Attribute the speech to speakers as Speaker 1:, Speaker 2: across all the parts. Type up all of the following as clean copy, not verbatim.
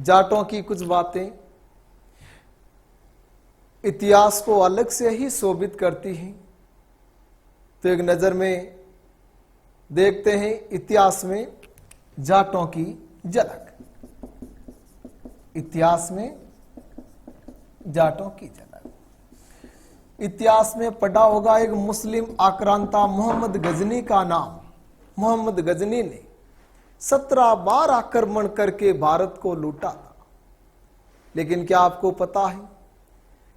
Speaker 1: जाटों की कुछ बातें इतिहास को अलग से ही शोभित करती हैं। तो एक नजर में देखते हैं इतिहास में जाटों की झलक। इतिहास में जाटों की झलक। इतिहास में पढ़ा होगा एक मुस्लिम आक्रांता मोहम्मद गजनी का नाम। मोहम्मद गजनी ने 17 बार आक्रमण करके भारत को लूटा था। लेकिन क्या आपको पता है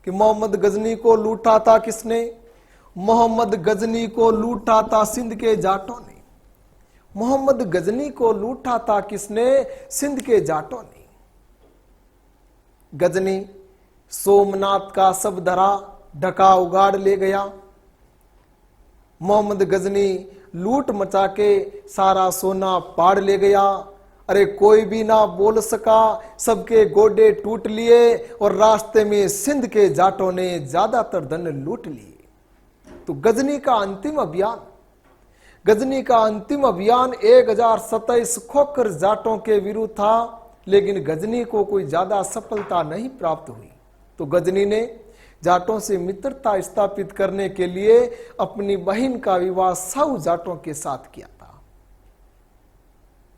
Speaker 1: कि मोहम्मद गजनी को लूटा था किसने? मोहम्मद गजनी को लूटा था सिंध के जाटों ने। मोहम्मद गजनी को लूटा था किसने? सिंध के जाटों ने। गजनी सोमनाथ का सब धरा ढका उगाड़ ले गया। मोहम्मद गजनी लूट मचा के सारा सोना पाड़ ले गया। अरे कोई भी ना बोल सका, सबके गोडे टूट लिए और रास्ते में सिंध के जाटों ने ज्यादातर धन लूट लिए। तो गजनी का अंतिम अभियान 1027 खोखर जाटों के विरुद्ध था, लेकिन गजनी को कोई ज्यादा सफलता नहीं प्राप्त हुई। तो गजनी ने जाटों से मित्रता स्थापित करने के लिए अपनी बहन का विवाह साहू जाटों के साथ किया था।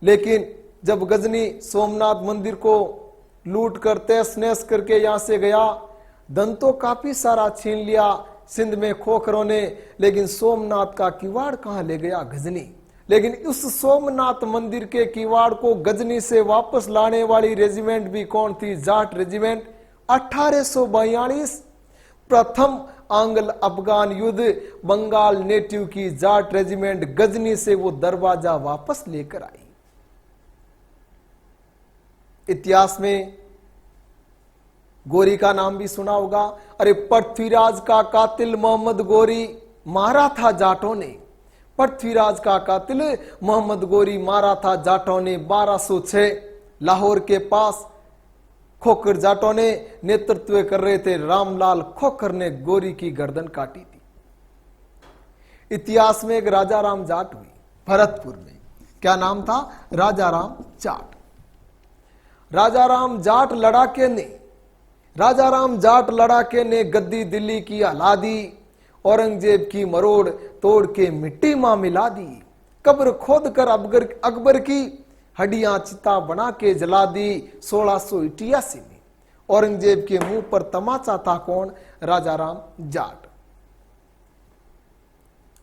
Speaker 1: लेकिन जब गजनी सोमनाथ मंदिर को लूट कर तहस नहस करके यहां से गया, धन तो काफी सारा छीन लिया सिंध में खोखरों ने, लेकिन सोमनाथ का किवाड़ कहां ले गया? गजनी। लेकिन उस सोमनाथ मंदिर के किवाड़ को गजनी से वापस लाने वाली रेजिमेंट भी कौन थी? जाट रेजिमेंट। 1842 प्रथम आंग्ल अफगान युद्ध, बंगाल नेटिव की जाट रेजिमेंट गजनी से वो दरवाजा वापस लेकर आई। इतिहास में गोरी का नाम भी सुना होगा। अरे पृथ्वीराज का कातिल मोहम्मद गोरी मारा था जाटों ने। पृथ्वीराज का कातिल मोहम्मद गोरी मारा था जाटों ने 1206। लाहौर के पास खोखर जाटों ने नेतृत्व कर रहे थे रामलाल खोखर ने गोरी की गर्दन काटी थी। इतिहास में एक राजा राम जाट हुई भरतपुर में। क्या नाम था? राजा राम जाट। राजा राम जाट लड़ाके ने गद्दी दिल्ली की हिला दी। औरंगजेब की मरोड़ तोड़ के मिट्टी में मिला दी। कब्र खोद कर अकबर की हड्डियां चिता बना के जला दी 1688 में। औरंगजेब के मुंह पर तमाचा था कौन? राजा राम जाट।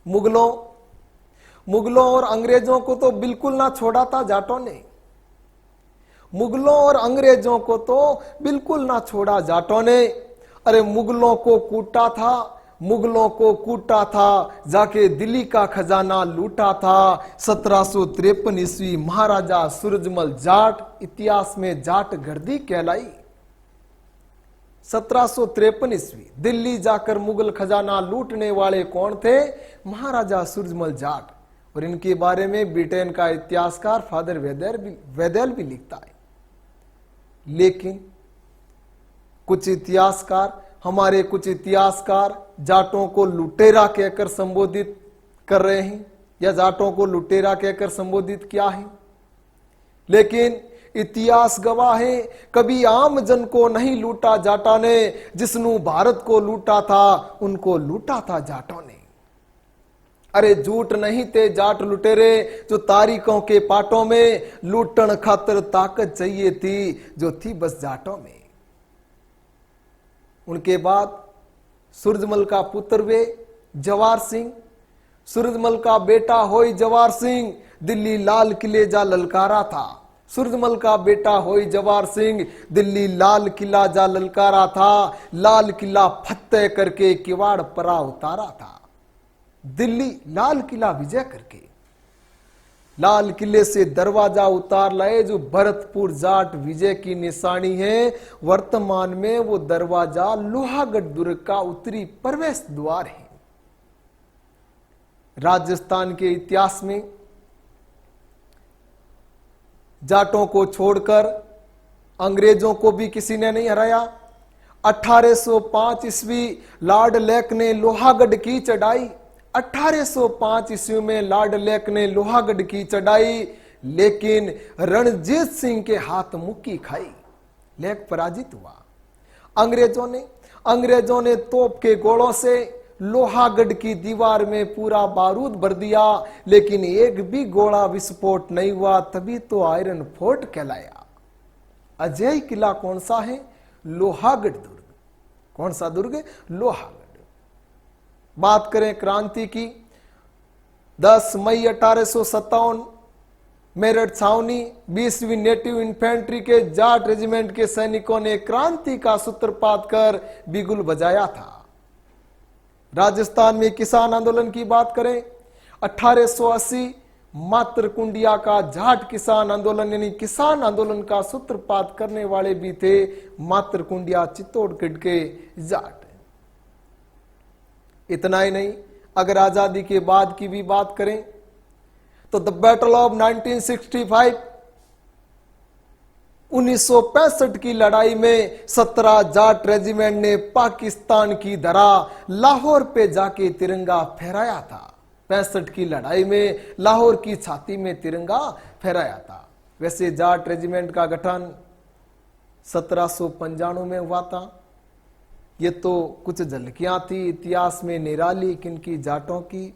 Speaker 1: मुगलों और अंग्रेजों को तो बिल्कुल ना छोड़ा था जाटों ने। मुगलों और अंग्रेजों को तो बिल्कुल ना छोड़ा जाटों ने। अरे मुगलों को कूटा था, जाके दिल्ली का खजाना लूटा था। 1753 ईस्वी महाराजा सूरजमल जाट इतिहास में जाट गर्दी कहलाई। 1753 ईस्वी दिल्ली जाकर मुगल खजाना लूटने वाले कौन थे? महाराजा सूरजमल जाट। और इनके बारे में ब्रिटेन का इतिहासकार फादर वेदेल भी लिखता है। लेकिन कुछ इतिहासकार जाटों को लुटेरा कहकर संबोधित कर रहे हैं, या जाटों को लुटेरा कहकर संबोधित किया है। लेकिन इतिहास गवाह है कभी आम जन को नहीं लूटा जाटा ने। जिसनु भारत को लूटा था उनको लूटा था जाटों ने। अरे झूठ नहीं थे जाट लुटेरे जो तारीखों के पाटों में लूटन खातर ताकत चाहिए थी जो थी बस जाटों में। उनके बाद सूरजमल का पुत्र वे जवाहर सिंह। सूरजमल का बेटा होई जवाहर सिंह दिल्ली लाल किले जा ललकारा था। सूरजमल का बेटा होई जवाहर सिंह दिल्ली लाल किला जा ललकारा था। लाल किला फतेह करके किवाड़ परा उतारा था। दिल्ली लाल किला विजय करके लाल किले से दरवाजा उतार लाए जो भरतपुर जाट विजय की निशानी है। वर्तमान में वो दरवाजा लोहागढ़ दुर्ग का उत्तरी प्रवेश द्वार है। राजस्थान के इतिहास में जाटों को छोड़कर अंग्रेजों को भी किसी ने नहीं हराया। 1805 ईस्वी लॉर्ड लेक ने लोहागढ़ की चढ़ाई। 1805 ईस्वी में लॉर्ड लेक ने लोहागढ़ की चढ़ाई, लेकिन रणजीत सिंह के हाथ मुक्की खाई। लेकिन पराजित हुआ। अंग्रेजों ने तोप के गोलों से लोहागढ़ की दीवार में पूरा बारूद भर दिया, लेकिन एक भी गोला विस्फोट नहीं हुआ, तभी तो आयरन फोर्ट कहलाया। अजय किला कौन सा है? लोहागढ़ दुर्ग। कौन सा दुर्ग? लोहागढ़। बात करें क्रांति की, 10 मई 1857 मेरठ छावनी 20वीं नेटिव इन्फेंट्री के जाट रेजिमेंट के सैनिकों ने क्रांति का सूत्रपात कर बिगुल बजाया था। राजस्थान में किसान आंदोलन की बात करें, 1880 मात्र कुंडिया का जाट किसान आंदोलन, यानी किसान आंदोलन का सूत्रपात करने वाले भी थे मात्र कुंडिया चित्तौड़गढ़ के जाट। इतना ही नहीं, अगर आजादी के बाद की भी बात करें तो द बैटल ऑफ 1965 1965 की लड़ाई में 17 जाट रेजिमेंट ने पाकिस्तान की धरा लाहौर पे जाके तिरंगा फहराया था। 65 की लड़ाई में लाहौर की छाती में तिरंगा फहराया था। वैसे जाट रेजिमेंट का गठन 1795 में हुआ था। ये तो कुछ झलकियां थी इतिहास में निराली किनकी जाटों की।